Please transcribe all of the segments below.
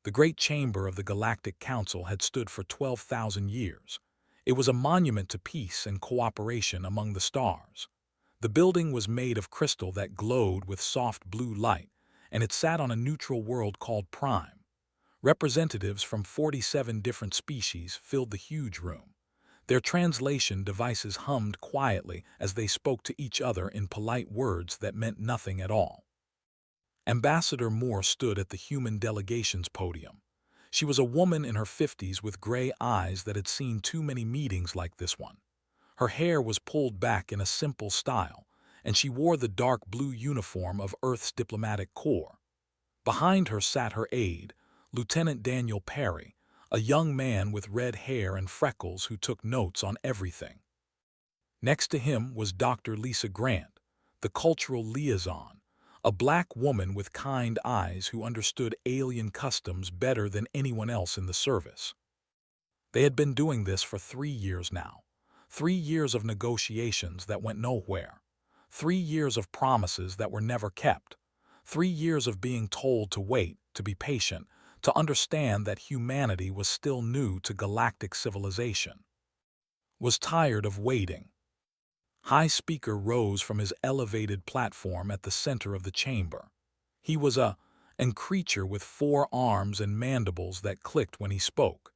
The great chamber of the Galactic Council had stood for 12,000 years. It was a monument to peace and cooperation among the stars. The building was made of crystal that glowed with soft blue light, and it sat on a neutral world called Prime. Representatives from 47 different species filled the huge room. Their translation devices hummed quietly as they spoke to each other in polite words that meant nothing at all. Ambassador Moore stood at the human delegation's podium. She was a woman in her 50s with gray eyes that had seen too many meetings like this one. Her hair was pulled back in a simple style, and she wore the dark blue uniform of Earth's diplomatic corps. Behind her sat her aide, Lieutenant Daniel Perry, a young man with red hair and freckles who took notes on everything. Next to him was Dr. Lisa Grant, the cultural liaison, a black woman with kind eyes who understood alien customs better than anyone else in the service. They had been doing this for 3 years now. 3 years of negotiations that went nowhere. 3 years of promises that were never kept. 3 years of being told to wait, to be patient, to understand that humanity was still new to galactic civilization. Was tired of waiting. High Speaker rose from his elevated platform at the center of the chamber. He was a creature with 4 arms and mandibles that clicked when he spoke.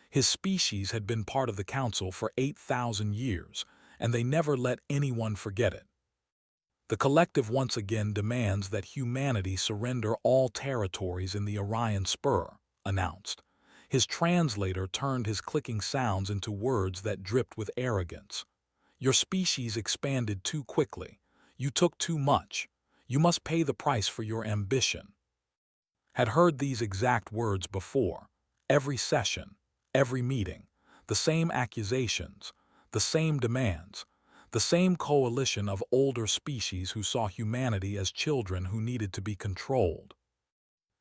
His species had been part of the council for 8,000 years, and they never let anyone forget it. The collective once again demands that humanity surrender all territories in the Orion Spur, announced. His translator turned his clicking sounds into words that dripped with arrogance. Your species expanded too quickly. You took too much. You must pay the price for your ambition. Had heard these exact words before. Every session, every meeting, the same accusations, the same demands, the same coalition of older species who saw humanity as children who needed to be controlled.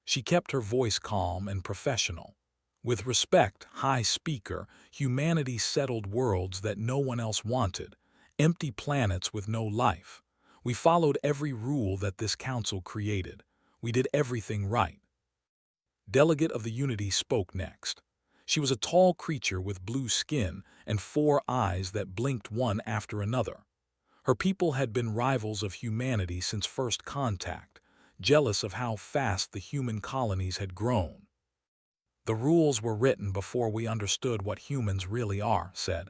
She kept her voice calm and professional. With respect, High Speaker, humanity settled worlds that no one else wanted, empty planets with no life. We followed every rule that this council created. We did everything right. Delegate of the Unity spoke next. She was a tall creature with blue skin and 4 eyes that blinked one after another. Her people had been rivals of humanity since first contact, jealous of how fast the human colonies had grown. The rules were written before we understood what humans really are, said.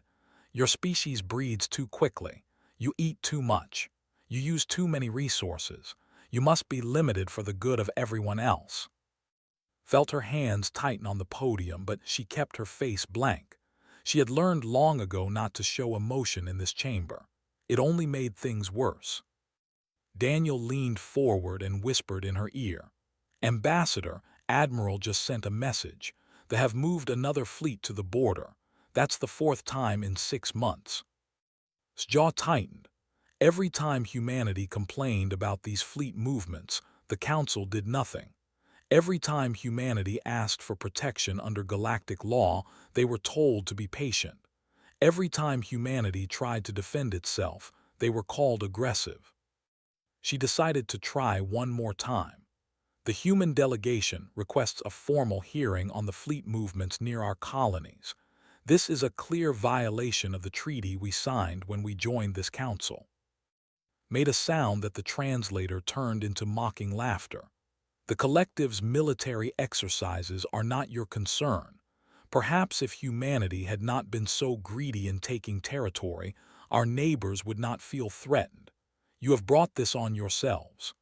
Your species breeds too quickly. You eat too much. You use too many resources. You must be limited for the good of everyone else. Felt her hands tighten on the podium, but she kept her face blank. She had learned long ago not to show emotion in this chamber. It only made things worse. Daniel leaned forward and whispered in her ear. Ambassador, Admiral just sent a message. They have moved another fleet to the border. That's the 4th time in 6 months. His jaw tightened. Every time humanity complained about these fleet movements, the Council did nothing. Every time humanity asked for protection under galactic law, they were told to be patient. Every time humanity tried to defend itself, they were called aggressive. She decided to try one more time. The human delegation requests a formal hearing on the fleet movements near our colonies. This is a clear violation of the treaty we signed when we joined this council. Made a sound that the translator turned into mocking laughter. The collective's military exercises are not your concern. Perhaps if humanity had not been so greedy in taking territory, our neighbors would not feel threatened. You have brought this on yourselves.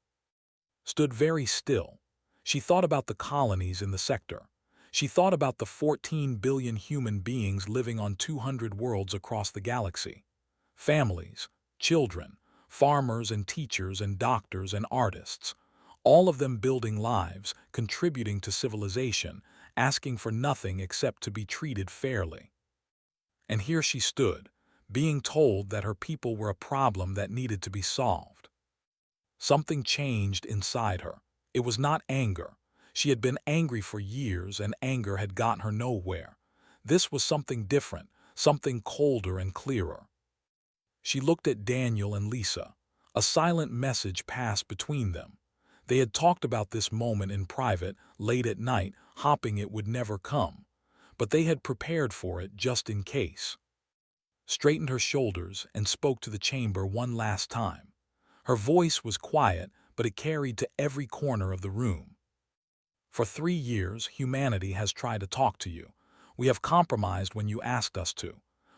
Stood very still. She thought about the colonies in the sector. She thought about the 14 billion human beings living on 200 worlds across the galaxy. Families, children, farmers and teachers and doctors and artists. All of them building lives, contributing to civilization, asking for nothing except to be treated fairly. And here she stood, being told that her people were a problem that needed to be solved. Something changed inside her. It was not anger. She had been angry for years, and anger had gotten her nowhere. This was something different, something colder and clearer. She looked at Daniel and Lisa. A silent message passed between them. They had talked about this moment in private, late at night, hoping it would never come. But they had prepared for it just in case. Straightened her shoulders and spoke to the chamber one last time. Her voice was quiet, but it carried to every corner of the room. For 3 years, humanity has tried to talk to you. We have compromised when you asked us to.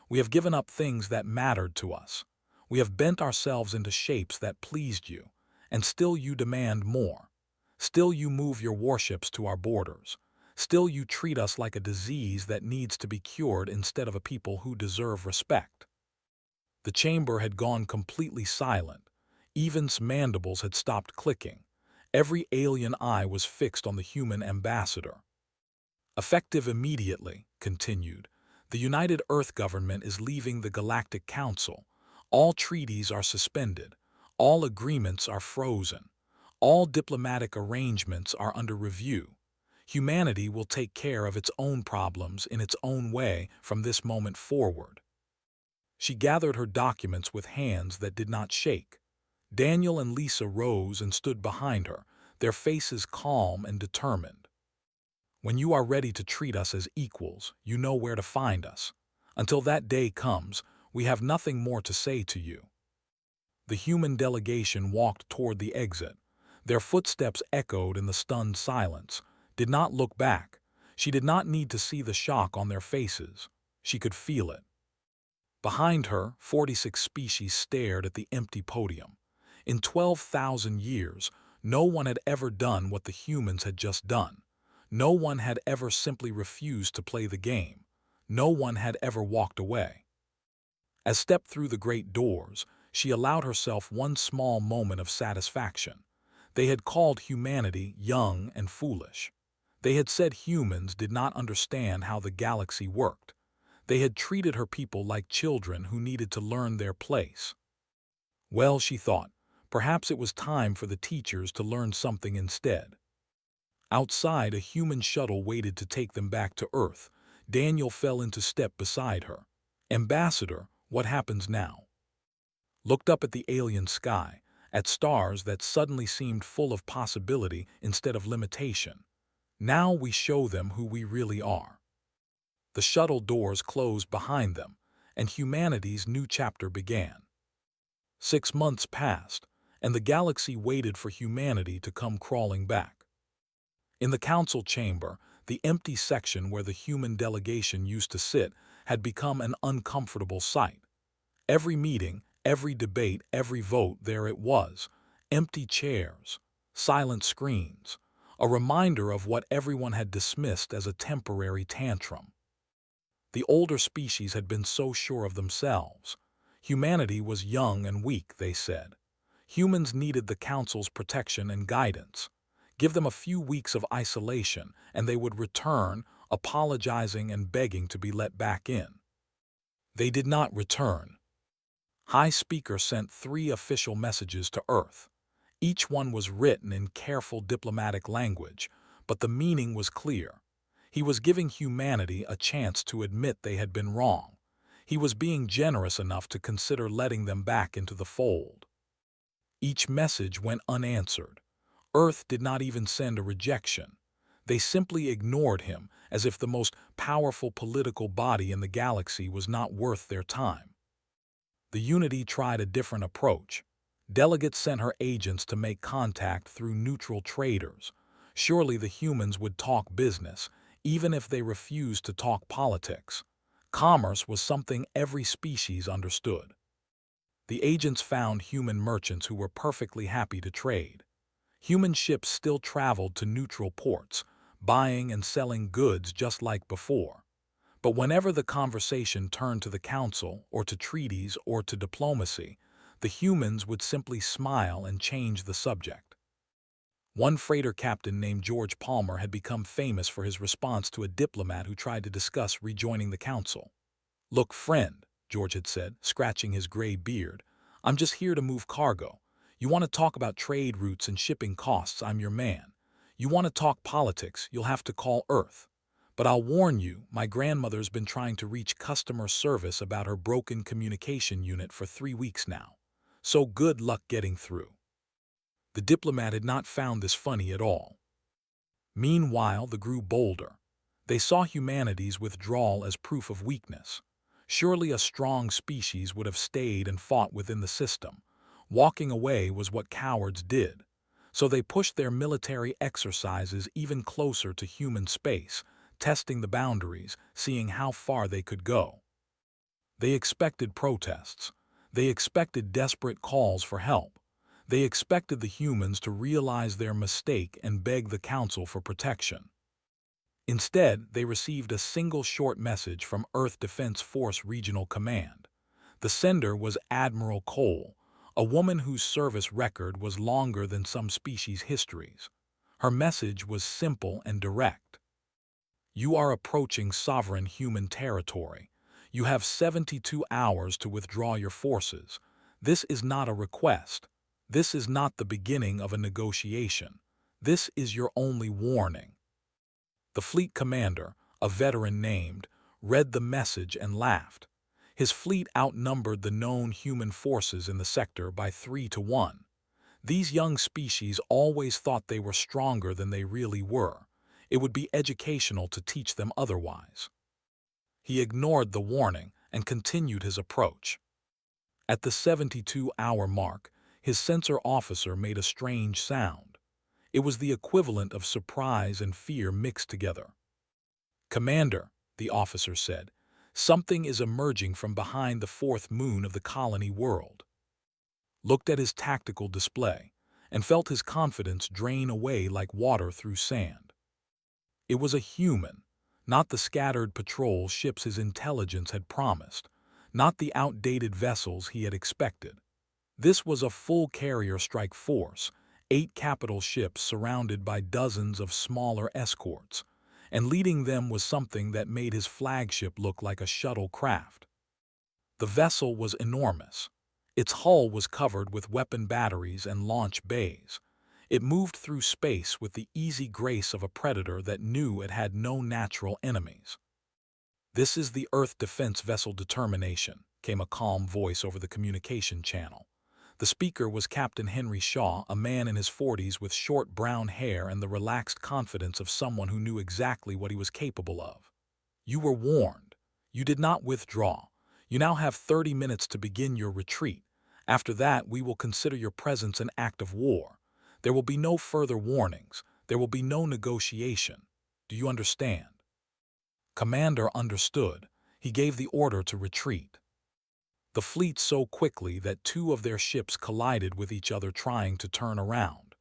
We have given up things that mattered to us. We have bent ourselves into shapes that pleased you, and still you demand more. Still you move your warships to our borders. Still you treat us like a disease that needs to be cured instead of a people who deserve respect. The chamber had gone completely silent. Evan's mandibles had stopped clicking. Every alien eye was fixed on the human ambassador. Effective immediately, continued, the United Earth government is leaving the Galactic Council. All treaties are suspended. All agreements are frozen. All diplomatic arrangements are under review. Humanity will take care of its own problems in its own way from this moment forward. She gathered her documents with hands that did not shake. Daniel and Lisa rose and stood behind her, their faces calm and determined. When you are ready to treat us as equals, you know where to find us. Until that day comes, we have nothing more to say to you. The human delegation walked toward the exit. Their footsteps echoed in the stunned silence, did not look back. She did not need to see the shock on their faces. She could feel it. Behind her, 46 species stared at the empty podium. In 12,000 years, no one had ever done what the humans had just done. No one had ever simply refused to play the game. No one had ever walked away. As stepped through the great doors, she allowed herself one small moment of satisfaction. They had called humanity young and foolish. They had said humans did not understand how the galaxy worked. They had treated her people like children who needed to learn their place. Well, she thought, perhaps it was time for the teachers to learn something instead. Outside, a human shuttle waited to take them back to Earth. Daniel fell into step beside her. Ambassador, what happens now? Looked up at the alien sky, at stars that suddenly seemed full of possibility instead of limitation. Now we show them who we really are. The shuttle doors closed behind them, and humanity's new chapter began. 6 months passed, and the galaxy waited for humanity to come crawling back. In the council chamber, the empty section where the human delegation used to sit had become an uncomfortable sight. Every meeting, every debate, every vote, there it was. Empty chairs, silent screens, a reminder of what everyone had dismissed as a temporary tantrum. The older species had been so sure of themselves. Humanity was young and weak, they said. Humans needed the council's protection and guidance. Give them a few weeks of isolation, and they would return, apologizing and begging to be let back in. They did not return. High Speaker sent 3 official messages to Earth. Each one was written in careful diplomatic language, but the meaning was clear. He was giving humanity a chance to admit they had been wrong. He was being generous enough to consider letting them back into the fold. Each message went unanswered. Earth did not even send a rejection. They simply ignored him, as if the most powerful political body in the galaxy was not worth their time. The Unity tried a different approach. Delegates sent her agents to make contact through neutral traders. Surely the humans would talk business, even if they refused to talk politics. Commerce was something every species understood. The agents found human merchants who were perfectly happy to trade. Human ships still traveled to neutral ports, buying and selling goods just like before. But whenever the conversation turned to the council, or to treaties, or to diplomacy, the humans would simply smile and change the subject. One freighter captain named George Palmer had become famous for his response to a diplomat who tried to discuss rejoining the council. "Look, friend," George had said, scratching his gray beard, "I'm just here to move cargo. You want to talk about trade routes and shipping costs, I'm your man. You want to talk politics, you'll have to call Earth. But I'll warn you, my grandmother's been trying to reach customer service about her broken communication unit for 3 weeks now. So good luck getting through." The diplomat had not found this funny at all. Meanwhile, the grew bolder. They saw humanity's withdrawal as proof of weakness. Surely a strong species would have stayed and fought within the system. Walking away was what cowards did. So they pushed their military exercises even closer to human space, testing the boundaries, seeing how far they could go. They expected protests. They expected desperate calls for help. They expected the humans to realize their mistake and beg the Council for protection. Instead, they received a single short message from Earth Defense Force Regional Command. The sender was Admiral Cole, a woman whose service record was longer than some species' histories. Her message was simple and direct. You are approaching sovereign human territory. You have 72 hours to withdraw your forces. This is not a request. This is not the beginning of a negotiation. This is your only warning. The fleet commander, a veteran named, read the message and laughed. His fleet outnumbered the known human forces in the sector by 3-1. These young species always thought they were stronger than they really were. It would be educational to teach them otherwise. He ignored the warning and continued his approach. At the 72-hour mark, his sensor officer made a strange sound. It was the equivalent of surprise and fear mixed together. "Commander," the officer said, "something is emerging from behind the fourth moon of the colony world." Looked at his tactical display and felt his confidence drain away like water through sand. It was a human, not the scattered patrol ships his intelligence had promised, not the outdated vessels he had expected. This was a full carrier strike force, 8 capital ships surrounded by dozens of smaller escorts, and leading them was something that made his flagship look like a shuttle craft. The vessel was enormous. Its hull was covered with weapon batteries and launch bays. It moved through space with the easy grace of a predator that knew it had no natural enemies. "This is the Earth Defense Vessel Determination," came a calm voice over the communication channel. The speaker was Captain Henry Shaw, a man in his 40s with short brown hair and the relaxed confidence of someone who knew exactly what he was capable of. "You were warned. You did not withdraw. You now have 30 minutes to begin your retreat. After that, we will consider your presence an act of war. There will be no further warnings. There will be no negotiation. Do you understand?" Commander understood. He gave the order to retreat. The fleet so quickly that 2 of their ships collided with each other trying to turn around.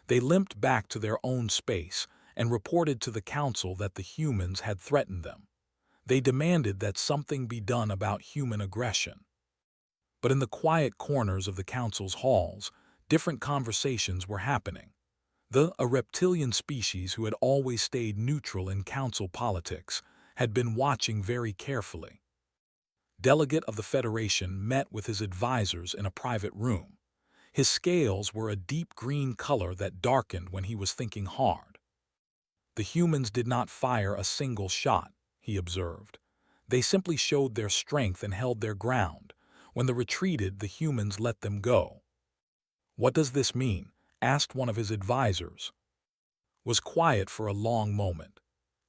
They limped back to their own space and reported to the Council that the humans had threatened them. They demanded that something be done about human aggression. But in the quiet corners of the Council's halls, different conversations were happening. A reptilian species who had always stayed neutral in Council politics had been watching very carefully. Delegate of the Federation met with his advisors in a private room. His scales were a deep green color that darkened when he was thinking hard. "The humans did not fire a single shot," he observed. "They simply showed their strength and held their ground. When they retreated, the humans let them go." "What does this mean?" asked one of his advisors. Was quiet for a long moment.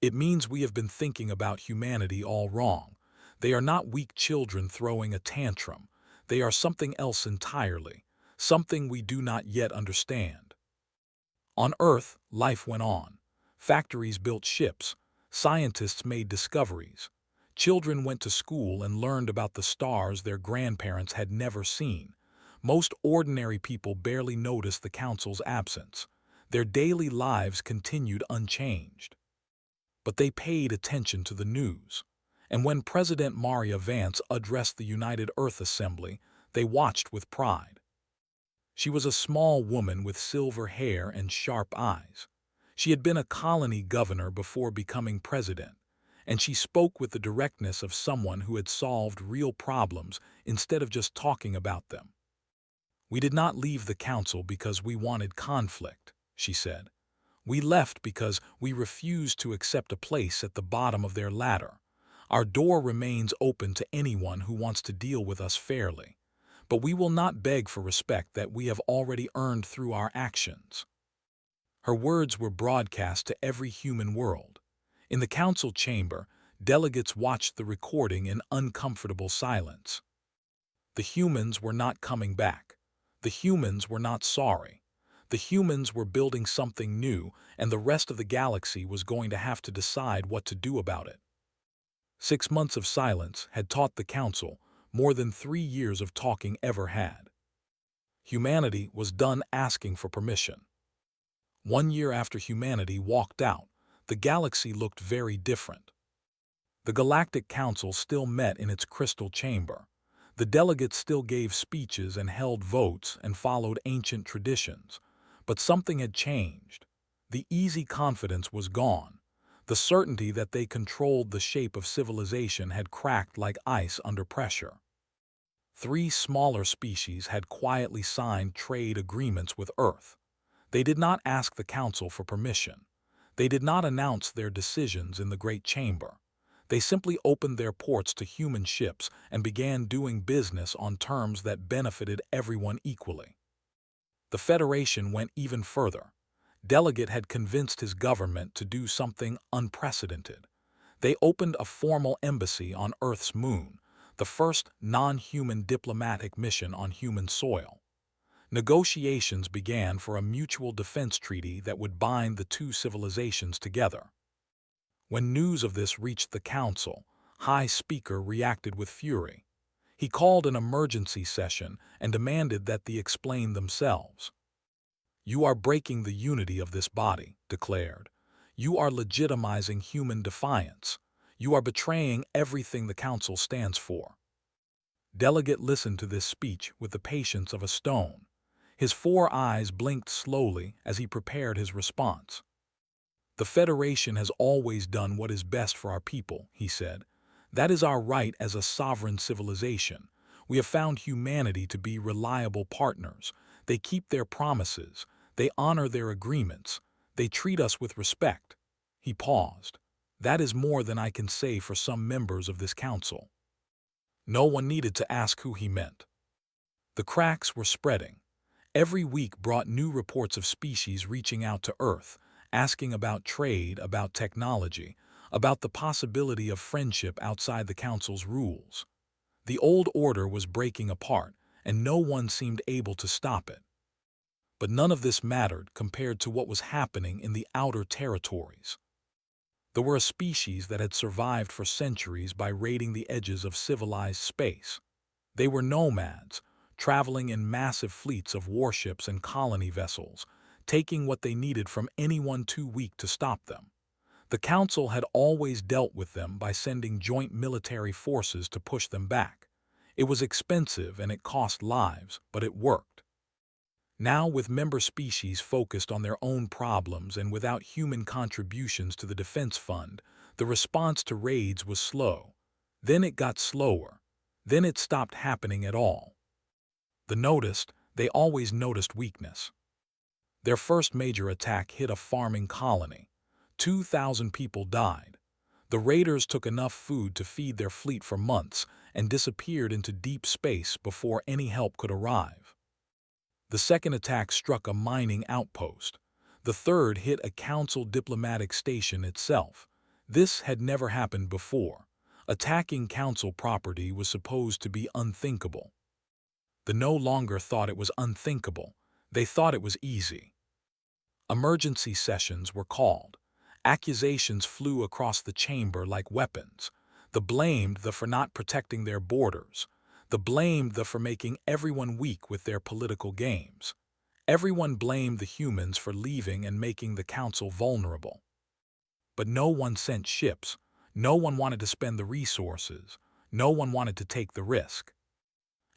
"It means we have been thinking about humanity all wrong. They are not weak children throwing a tantrum. They are something else entirely, something we do not yet understand." On Earth, life went on. Factories built ships. Scientists made discoveries. Children went to school and learned about the stars their grandparents had never seen. Most ordinary people barely noticed the Council's absence. Their daily lives continued unchanged. But they paid attention to the news. And when President Maria Vance addressed the United Earth Assembly, they watched with pride. She was a small woman with silver hair and sharp eyes. She had been a colony governor before becoming president, and she spoke with the directness of someone who had solved real problems instead of just talking about them. "We did not leave the Council because we wanted conflict," she said. "We left because we refused to accept a place at the bottom of their ladder. Our door remains open to anyone who wants to deal with us fairly. but we will not beg for respect that we have already earned through our actions." Her words were broadcast to every human world. In the council chamber, delegates watched the recording in uncomfortable silence. The humans were not coming back. The humans were not sorry. The humans were building something new, and the rest of the galaxy was going to have to decide what to do about it. 6 months of silence had taught the council more than 3 years of talking ever had. Humanity was done asking for permission. 1 year after humanity walked out, the galaxy looked very different. The Galactic Council still met in its crystal chamber. The delegates still gave speeches and held votes and followed ancient traditions. But something had changed. The easy confidence was gone. The certainty that they controlled the shape of civilization had cracked like ice under pressure. 3 smaller species had quietly signed trade agreements with Earth. They did not ask the Council for permission. They did not announce their decisions in the Great Chamber. They simply opened their ports to human ships and began doing business on terms that benefited everyone equally. The Federation went even further. Delegate had convinced his government to do something unprecedented. They opened a formal embassy on Earth's moon, the first non-human diplomatic mission on human soil. Negotiations began for a mutual defense treaty that would bind the 2 civilizations together. When news of this reached the Council, High Speaker reacted with fury. He called an emergency session and demanded that they explain themselves. "You are breaking the unity of this body," declared. "You are legitimizing human defiance. You are betraying everything the Council stands for." Delegate listened to this speech with the patience of a stone. His 4 eyes blinked slowly as he prepared his response. "The Federation has always done what is best for our people," he said. "That is our right as a sovereign civilization. We have found humanity to be reliable partners. They keep their promises. They honor their agreements. They treat us with respect." He paused. "That is more than I can say for some members of this council." No one needed to ask who he meant. The cracks were spreading. Every week brought new reports of species reaching out to Earth, asking about trade, about technology, about the possibility of friendship outside the Council's rules. The old order was breaking apart, and no one seemed able to stop it. But none of this mattered compared to what was happening in the outer territories. There were a species that had survived for centuries by raiding the edges of civilized space. They were nomads, traveling in massive fleets of warships and colony vessels, taking what they needed from anyone too weak to stop them. The Council had always dealt with them by sending joint military forces to push them back. It was expensive and it cost lives, but it worked. Now, with member species focused on their own problems and without human contributions to the defense fund, the response to raids was slow. Then it got slower. Then it stopped happening at all. They always noticed weakness. Their first major attack hit a farming colony. 2,000 people died. The raiders took enough food to feed their fleet for months and disappeared into deep space before any help could arrive. The second attack struck a mining outpost. The third hit a council diplomatic station itself. This had never happened before. Attacking council property was supposed to be unthinkable. They no longer thought it was unthinkable. They thought it was easy. Emergency sessions were called. Accusations flew across the chamber like weapons. They blamed them for not protecting their borders. They blamed them for making everyone weak with their political games. Everyone blamed the humans for leaving and making the council vulnerable. But no one sent ships. No one wanted to spend the resources. No one wanted to take the risk.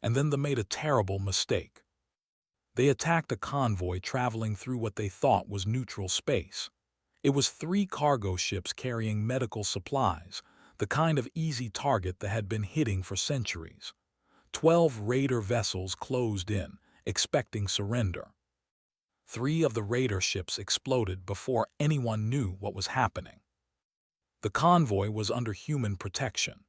And then they made a terrible mistake. They attacked a convoy traveling through what they thought was neutral space. It was 3 cargo ships carrying medical supplies, the kind of easy target that had been hitting for centuries. 12 raider vessels closed in, expecting surrender. 3 of the raider ships exploded before anyone knew what was happening. The convoy was under human protection.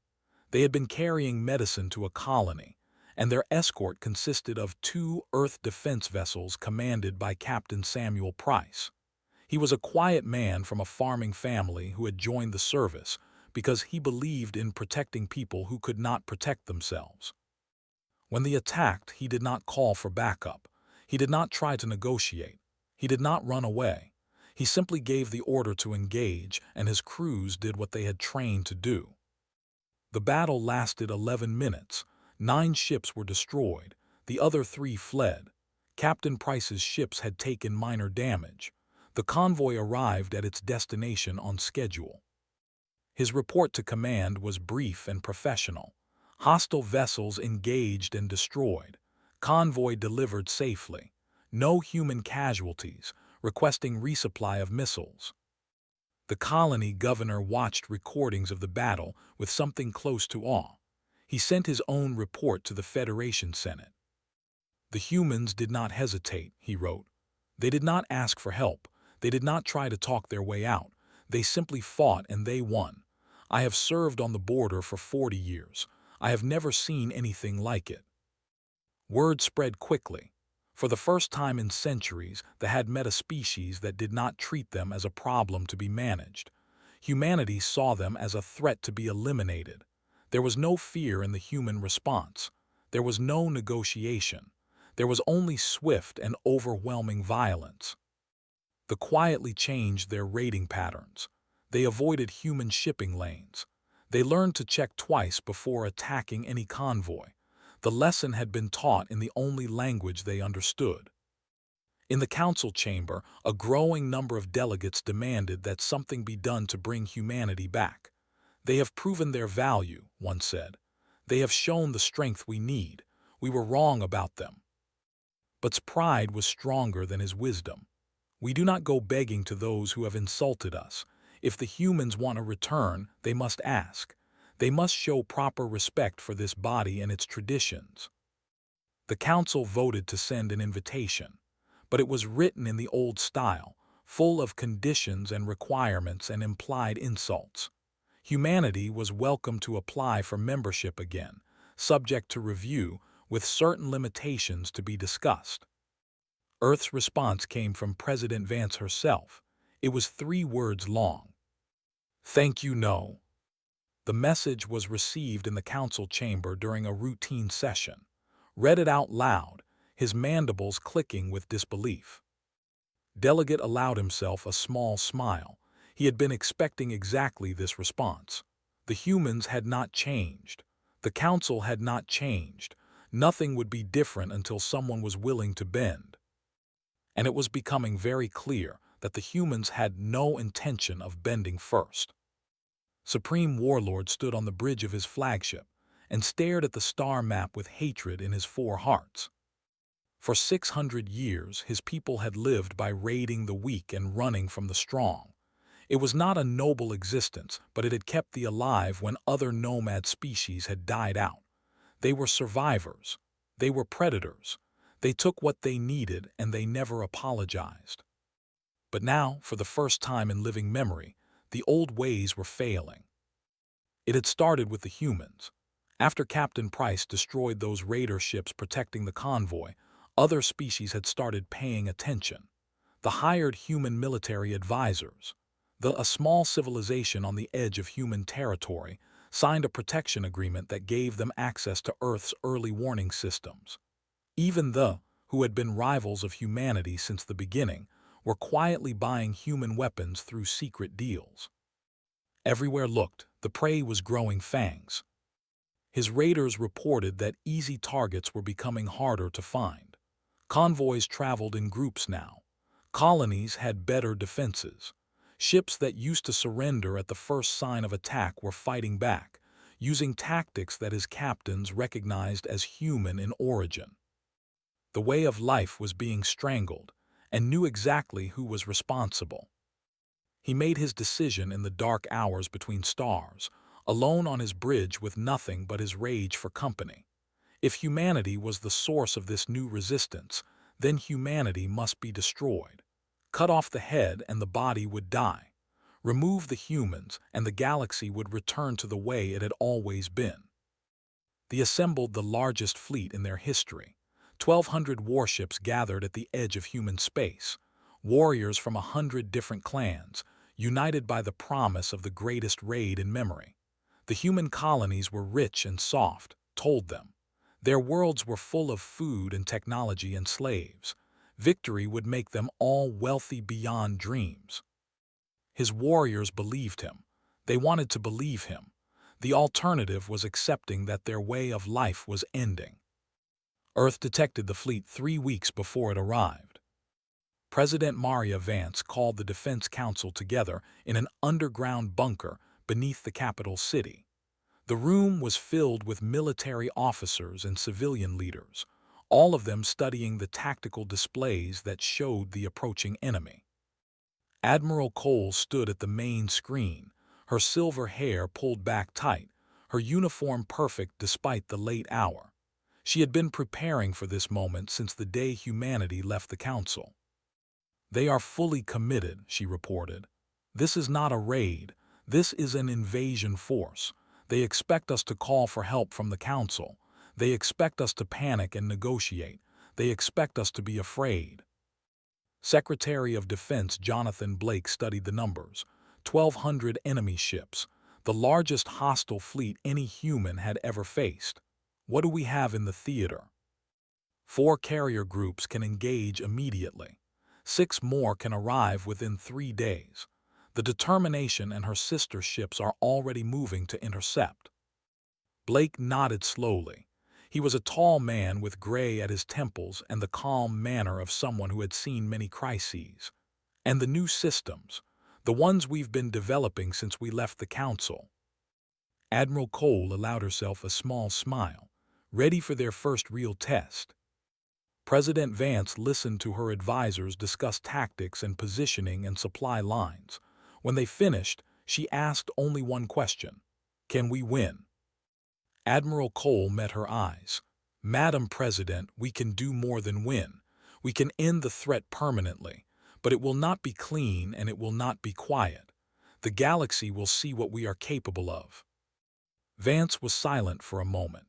They had been carrying medicine to a colony, and their escort consisted of two Earth defense vessels commanded by Captain Samuel Price. He was a quiet man from a farming family who had joined the service because he believed in protecting people who could not protect themselves. When they attacked, he did not call for backup. He did not try to negotiate. He did not run away. He simply gave the order to engage, and his crews did what they had trained to do. The battle lasted 11 minutes. 9 ships were destroyed. The other 3 fled. Captain Price's ships had taken minor damage. The convoy arrived at its destination on schedule. His report to command was brief and professional. Hostile vessels engaged and destroyed. Convoy delivered safely. No human casualties, requesting resupply of missiles. The colony governor watched recordings of the battle with something close to awe. He sent his own report to the Federation Senate. The humans did not hesitate, he wrote. They did not ask for help. They did not try to talk their way out. They simply fought and they won. I have served on the border for 40 years. I have never seen anything like it. Word spread quickly. For the first time in centuries, they had met a species that did not treat them as a problem to be managed. Humanity saw them as a threat to be eliminated. There was no fear in the human response. There was no negotiation. There was only swift and overwhelming violence. They quietly changed their raiding patterns. They avoided human shipping lanes. They learned to check twice before attacking any convoy. The lesson had been taught in the only language they understood. In the council chamber, a growing number of delegates demanded that something be done to bring humanity back. They have proven their value, one said. They have shown the strength we need. We were wrong about them. But's pride was stronger than his wisdom. We do not go begging to those who have insulted us. If the humans want a return, they must ask. They must show proper respect for this body and its traditions. The council voted to send an invitation, but it was written in the old style, full of conditions and requirements and implied insults. Humanity was welcome to apply for membership again, subject to review, with certain limitations to be discussed. Earth's response came from President Vance herself. It was 3 words long. Thank you, no. The message was received in the council chamber during a routine session. Read it out loud, his mandibles clicking with disbelief. Delegate allowed himself a small smile. He had been expecting exactly this response. The humans had not changed. The council had not changed. Nothing would be different until someone was willing to bend. And it was becoming very clear that the humans had no intention of bending first. Supreme Warlord stood on the bridge of his flagship and stared at the star map with hatred in his 4 hearts. For 600 years, his people had lived by raiding the weak and running from the strong. It was not a noble existence, but it had kept them alive when other nomad species had died out. They were survivors. They were predators. They took what they needed and they never apologized. But now, for the first time in living memory, the old ways were failing. It had started with the humans. After Captain Price destroyed those raider ships protecting the convoy, other species had started paying attention. The hired human military advisors. A small civilization on the edge of human territory signed a protection agreement that gave them access to Earth's early warning systems. Even who had been rivals of humanity since the beginning, were quietly buying human weapons through secret deals. Everywhere looked, the prey was growing fangs. His raiders reported that easy targets were becoming harder to find. Convoys traveled in groups now. Colonies had better defenses. Ships that used to surrender at the first sign of attack were fighting back, using tactics that his captains recognized as human in origin. The way of life was being strangled, and knew exactly who was responsible. He made his decision in the dark hours between stars, alone on his bridge with nothing but his rage for company. If humanity was the source of this new resistance, then humanity must be destroyed. Cut off the head and the body would die. Remove the humans and the galaxy would return to the way it had always been. They assembled the largest fleet in their history. 1,200 warships gathered at the edge of human space, warriors from 100 different clans, united by the promise of the greatest raid in memory. The human colonies were rich and soft, told them. Their worlds were full of food and technology and slaves. Victory would make them all wealthy beyond dreams. His warriors believed him. They wanted to believe him. The alternative was accepting that their way of life was ending. Earth detected the fleet 3 weeks before it arrived. President Maria Vance called the Defense Council together in an underground bunker beneath the capital city. The room was filled with military officers and civilian leaders, all of them studying the tactical displays that showed the approaching enemy. Admiral Cole stood at the main screen, her silver hair pulled back tight, her uniform perfect despite the late hour. She had been preparing for this moment since the day humanity left the Council. "They are fully committed," she reported. "This is not a raid. This is an invasion force. They expect us to call for help from the Council. They expect us to panic and negotiate. They expect us to be afraid." Secretary of Defense Jonathan Blake studied the numbers. 1,200 enemy ships, the largest hostile fleet any human had ever faced. What do we have in the theater? 4 carrier groups can engage immediately. 6 more can arrive within 3 days. The Determination and her sister ships are already moving to intercept. Blake nodded slowly. He was a tall man with gray at his temples and the calm manner of someone who had seen many crises. "And the new systems, the ones we've been developing since we left the Council." Admiral Cole allowed herself a small smile, ready for their first real test. President Vance listened to her advisors discuss tactics and positioning and supply lines. When they finished, she asked only one question: "Can we win?" Admiral Cole met her eyes. "Madam President, we can do more than win. We can end the threat permanently, but it will not be clean and it will not be quiet. The galaxy will see what we are capable of." Vance was silent for a moment.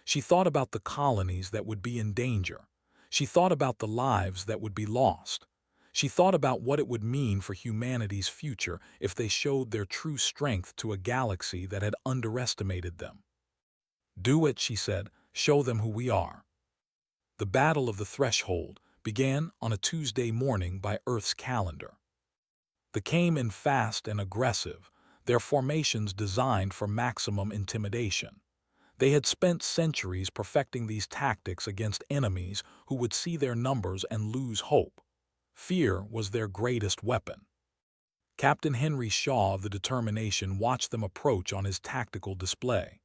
She thought about the colonies that would be in danger. She thought about the lives that would be lost. She thought about what it would mean for humanity's future if they showed their true strength to a galaxy that had underestimated them. "Do it," she said. "Show them who we are." The Battle of the Threshold began on a Tuesday morning by Earth's calendar. They came in fast and aggressive, their formations designed for maximum intimidation. They had spent centuries perfecting these tactics against enemies who would see their numbers and lose hope. Fear was their greatest weapon. Captain Henry Shaw of the Determination watched them approach on his tactical display.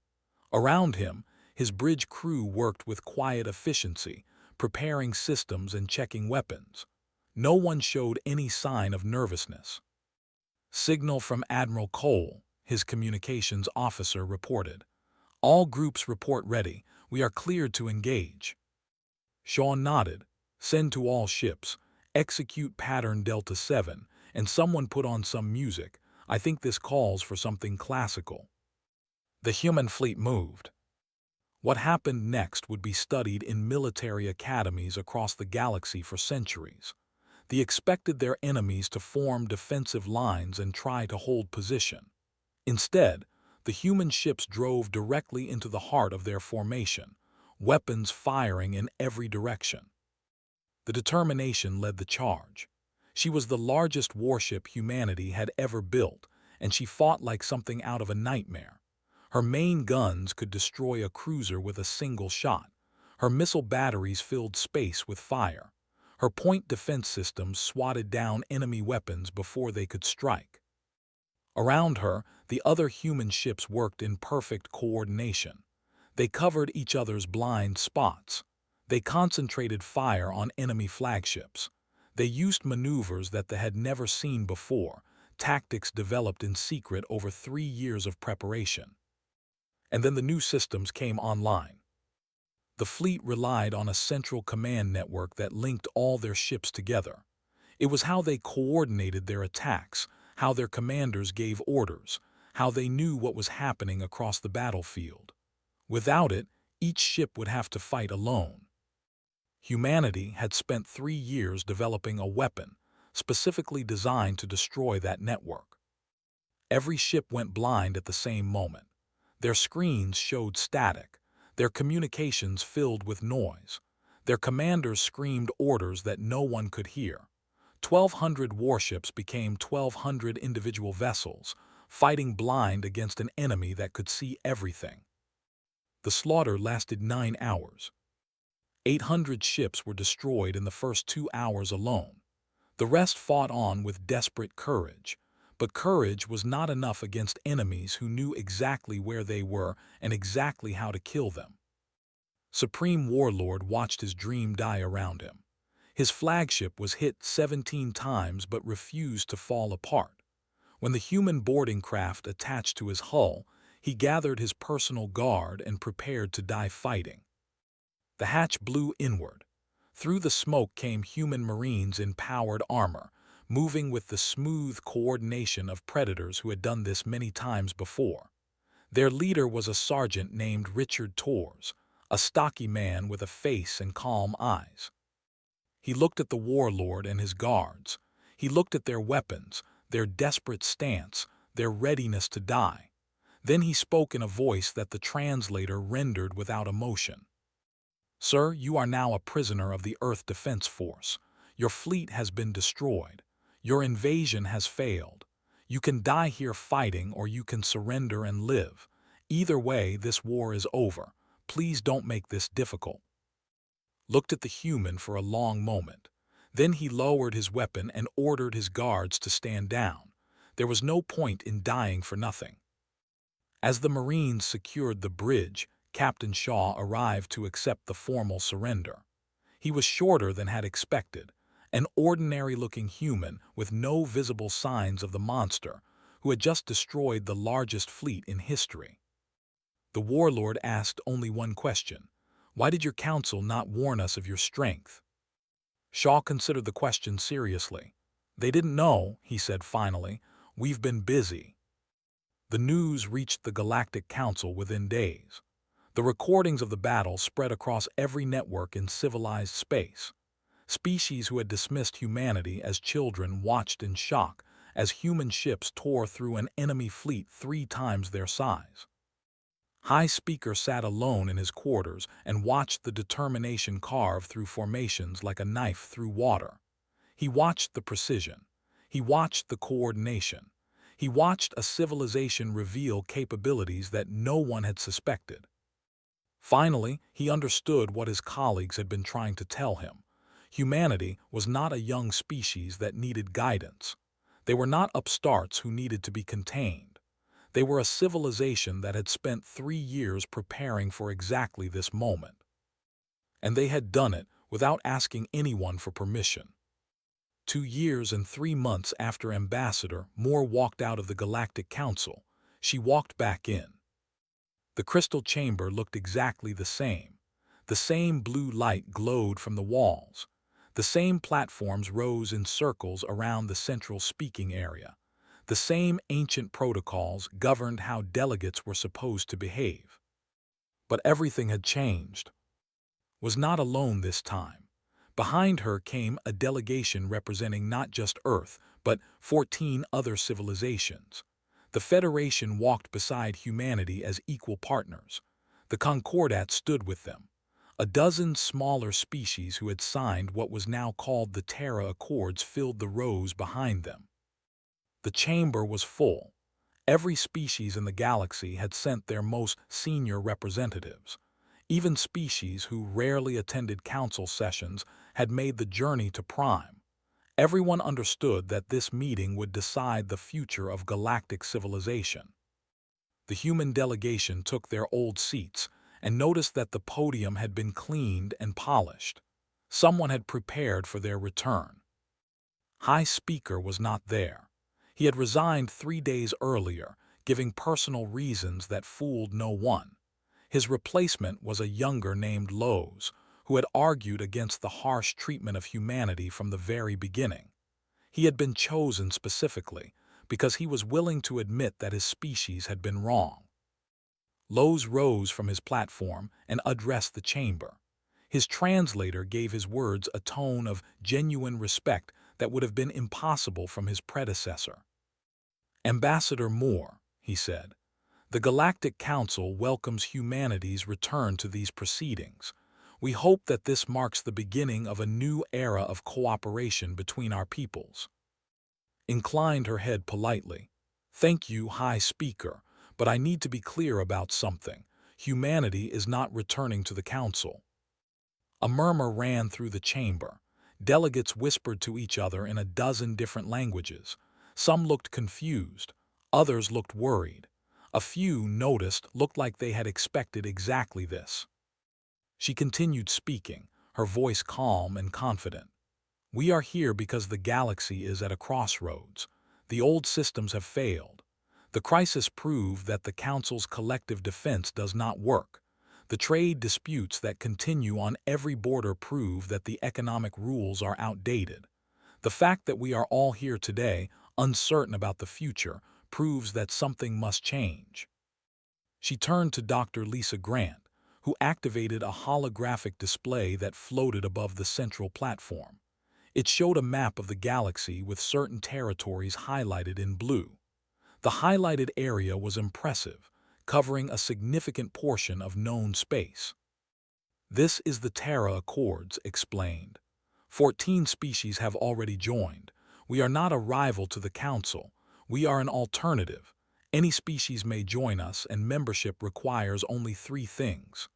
Around him, his bridge crew worked with quiet efficiency, preparing systems and checking weapons. No one showed any sign of nervousness. "Signal from Admiral Cole," his communications officer reported. "All groups report ready. We are cleared to engage." Shaw nodded. "Send to all ships. Execute pattern Delta 7, and someone put on some music. I think this calls for something classical." The human fleet moved. What happened next would be studied in military academies across the galaxy for centuries. They expected their enemies to form defensive lines and try to hold position. Instead, the human ships drove directly into the heart of their formation, weapons firing in every direction. The Determination led the charge. She was the largest warship humanity had ever built, and she fought like something out of a nightmare. Her main guns could destroy a cruiser with a single shot. Her missile batteries filled space with fire. Her point defense systems swatted down enemy weapons before they could strike. Around her, the other human ships worked in perfect coordination. They covered each other's blind spots. They concentrated fire on enemy flagships. They used maneuvers that they had never seen before, tactics developed in secret over 3 years of preparation. And then the new systems came online. The fleet relied on a central command network that linked all their ships together. It was how they coordinated their attacks, how their commanders gave orders, how they knew what was happening across the battlefield. Without it, each ship would have to fight alone. Humanity had spent 3 years developing a weapon specifically designed to destroy that network. Every ship went blind at the same moment. Their screens showed static, their communications filled with noise. Their commanders screamed orders that no one could hear. 1,200 warships became 1,200 individual vessels, fighting blind against an enemy that could see everything. The slaughter lasted 9 hours. 800 ships were destroyed in the first 2 hours alone. The rest fought on with desperate courage. But courage was not enough against enemies who knew exactly where they were and exactly how to kill them. Supreme Warlord watched his dream die around him. His flagship was hit 17 times but refused to fall apart. When the human boarding craft attached to his hull, he gathered his personal guard and prepared to die fighting. The hatch blew inward. Through the smoke came human marines in powered armor, moving with the smooth coordination of predators who had done this many times before. Their leader was a sergeant named Richard Torres, a stocky man with a face and calm eyes. He looked at the warlord and his guards. He looked at their weapons, their desperate stance, their readiness to die. Then he spoke in a voice that the translator rendered without emotion. "Sir, you are now a prisoner of the Earth Defense Force. Your fleet has been destroyed. Your invasion has failed. You can die here fighting or you can surrender and live. Either way, this war is over. Please don't make this difficult." Looked at the human for a long moment. Then he lowered his weapon and ordered his guards to stand down. There was no point in dying for nothing. As the Marines secured the bridge, Captain Shaw arrived to accept the formal surrender. He was shorter than had expected, an ordinary-looking human with no visible signs of the monster who had just destroyed the largest fleet in history. The warlord asked only one question: "Why did your council not warn us of your strength?" Shaw considered the question seriously. "They didn't know," he said finally. "We've been busy." The news reached the Galactic Council within days. The recordings of the battle spread across every network in civilized space. Species who had dismissed humanity as children watched in shock as human ships tore through an enemy fleet 3 times their size. High Speaker sat alone in his quarters and watched the determination carve through formations like a knife through water. He watched the precision. He watched the coordination. He watched a civilization reveal capabilities that no one had suspected. Finally, he understood what his colleagues had been trying to tell him. Humanity was not a young species that needed guidance. They were not upstarts who needed to be contained. They were a civilization that had spent 3 years preparing for exactly this moment. And they had done it without asking anyone for permission. 2 years and 3 months after Ambassador Moore walked out of the Galactic Council, she walked back in. The crystal chamber looked exactly the same. The same blue light glowed from the walls. The same platforms rose in circles around the central speaking area. The same ancient protocols governed how delegates were supposed to behave. But everything had changed. Was not alone this time. Behind her came a delegation representing not just Earth, but 14 other civilizations. The Federation walked beside humanity as equal partners. The Concordat stood with them. A dozen smaller species who had signed what was now called the Terra Accords filled the rows behind them. The chamber was full. Every species in the galaxy had sent their most senior representatives. Even species who rarely attended council sessions had made the journey to Prime. Everyone understood that this meeting would decide the future of galactic civilization. The human delegation took their old seats and noticed that the podium had been cleaned and polished. Someone had prepared for their return. High Speaker was not there. He had resigned 3 days earlier, giving personal reasons that fooled no one. His replacement was a younger named Lowe's, who had argued against the harsh treatment of humanity from the very beginning. He had been chosen specifically because he was willing to admit that his species had been wrong. Lowe's rose from his platform and addressed the chamber. His translator gave his words a tone of genuine respect that would have been impossible from his predecessor. "Ambassador Moore," he said, "the Galactic Council welcomes humanity's return to these proceedings. We hope that this marks the beginning of a new era of cooperation between our peoples." Inclined her head politely. "Thank you, High Speaker, but I need to be clear about something. Humanity is not returning to the Council." A murmur ran through the chamber. Delegates whispered to each other in a dozen different languages. Some looked confused, others looked worried. A few, noticed, looked like they had expected exactly this. She continued speaking, her voice calm and confident. "We are here because the galaxy is at a crossroads. The old systems have failed. The crisis proved that the Council's collective defense does not work. The trade disputes that continue on every border prove that the economic rules are outdated. The fact that we are all here today, uncertain about the future, proves that something must change." She turned to Dr. Lisa Grant, who activated a holographic display that floated above the central platform. It showed a map of the galaxy with certain territories highlighted in blue. The highlighted area was impressive, covering a significant portion of known space. "This is the Terra Accords," explained. 14 species have already joined. We are not a rival to the Council. We are an alternative. Any species may join us, and membership requires only 3 things.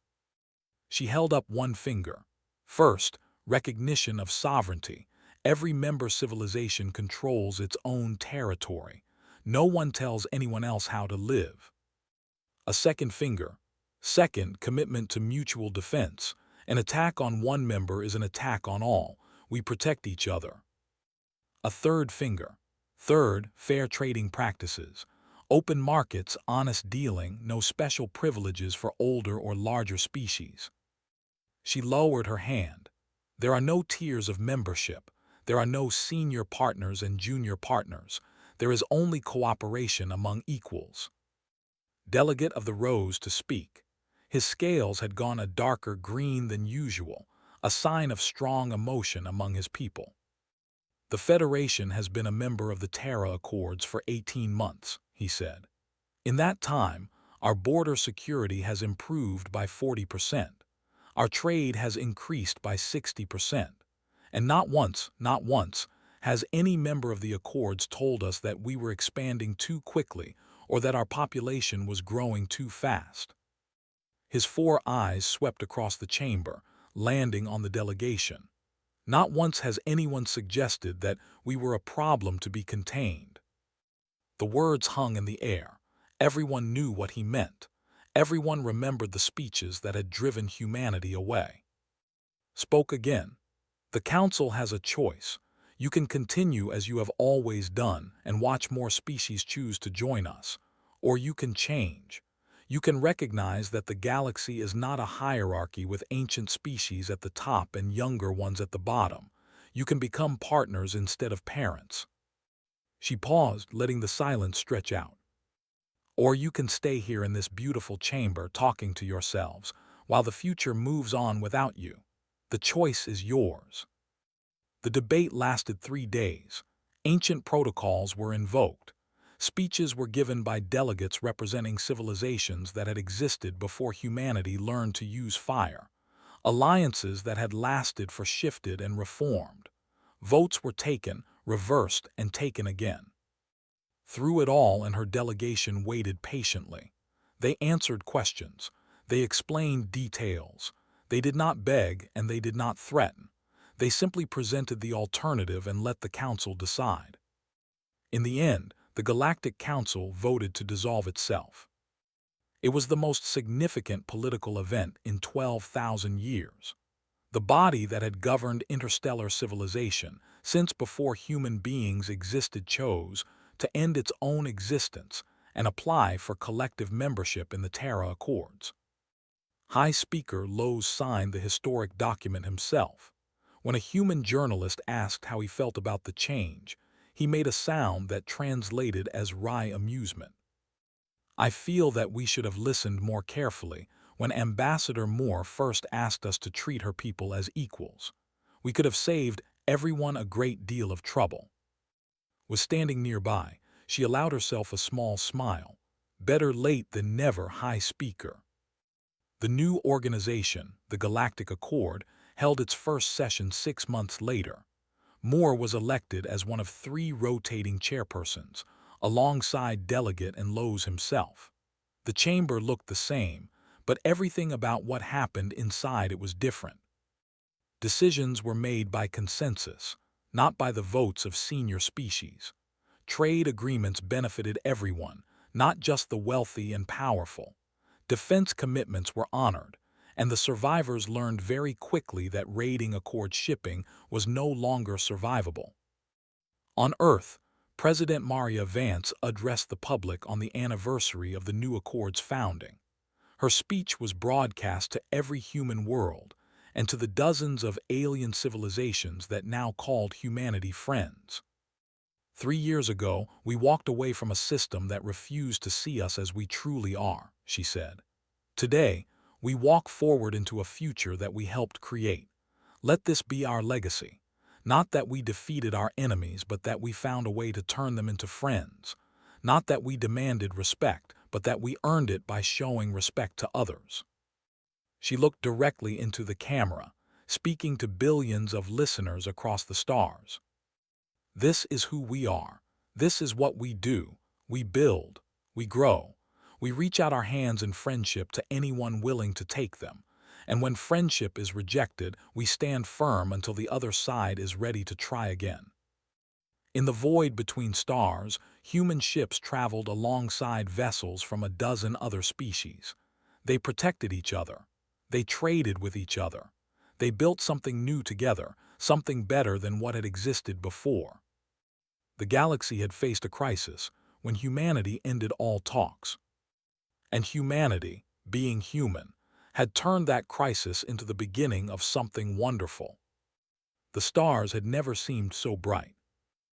She held up one finger. First, recognition of sovereignty. Every member civilization controls its own territory. No one tells anyone else how to live. A second finger. Second, commitment to mutual defense. An attack on one member is an attack on all. We protect each other. A third finger. Third, fair trading practices. Open markets, honest dealing, no special privileges for older or larger species. She lowered her hand. There are no tiers of membership. There are no senior partners and junior partners. There is only cooperation among equals. Delegate of the rose to speak. His scales had gone a darker green than usual, a sign of strong emotion among his people. "The Federation has been a member of the Terra Accords for 18 months, he said. "In that time, our border security has improved by 40%. Our trade has increased by 60%. And not once, has any member of the Accords told us that we were expanding too quickly or that our population was growing too fast." His 4 eyes swept across the chamber, landing on the delegation. "Not once has anyone suggested that we were a problem to be contained." The words hung in the air. Everyone knew what he meant. Everyone remembered the speeches that had driven humanity away. Spoke again. "The Council has a choice. You can continue as you have always done and watch more species choose to join us. Or you can change. You can recognize that the galaxy is not a hierarchy with ancient species at the top and younger ones at the bottom. You can become partners instead of parents." She paused, letting the silence stretch out. "Or you can stay here in this beautiful chamber talking to yourselves while the future moves on without you. The choice is yours." The debate lasted 3 days. Ancient protocols were invoked. Speeches were given by delegates representing civilizations that had existed before humanity learned to use fire. Alliances that had lasted for shifted and reformed. Votes were taken, reversed, and taken again. Through it all, and her delegation waited patiently. They answered questions. They explained details. They did not beg and they did not threaten. They simply presented the alternative and let the Council decide. In the end, the Galactic Council voted to dissolve itself. It was the most significant political event in 12,000 years. The body that had governed interstellar civilization since before human beings existed chose to end its own existence and apply for collective membership in the Terra Accords. High Speaker Lowe's signed the historic document himself. When a human journalist asked how he felt about the change, he made a sound that translated as wry amusement. I feel that we should have listened more carefully when Ambassador Moore first asked us to treat her people as equals. We could have saved everyone a great deal of trouble. Was standing nearby, she allowed herself a small smile. Better late than never, high speaker. The new organization, the Galactic Accord, held its first session 6 months later. Moore was elected as one of 3 rotating chairpersons, alongside Delegate and Lowe's himself. The chamber looked the same, but everything about what happened inside it was different. Decisions were made by consensus, not by the votes of senior species. Trade agreements benefited everyone, not just the wealthy and powerful. Defense commitments were honored, and the survivors learned very quickly that raiding Accord shipping was no longer survivable. On Earth, President Maria Vance addressed the public on the anniversary of the new Accord's founding. Her speech was broadcast to every human world and to the dozens of alien civilizations that now called humanity friends. 3 years ago, we walked away from a system that refused to see us as we truly are, she said. Today, we walk forward into a future that we helped create. Let this be our legacy. Not that we defeated our enemies, but that we found a way to turn them into friends. Not that we demanded respect, but that we earned it by showing respect to others. She looked directly into the camera, speaking to billions of listeners across the stars. This is who we are. This is what we do. We build. We grow. We reach out our hands in friendship to anyone willing to take them. And when friendship is rejected, we stand firm until the other side is ready to try again. In the void between stars, human ships traveled alongside vessels from a dozen other species. They protected each other. They traded with each other. They built something new together, something better than what had existed before. The galaxy had faced a crisis when humanity ended all talks. And humanity, being human, had turned that crisis into the beginning of something wonderful. The stars had never seemed so bright.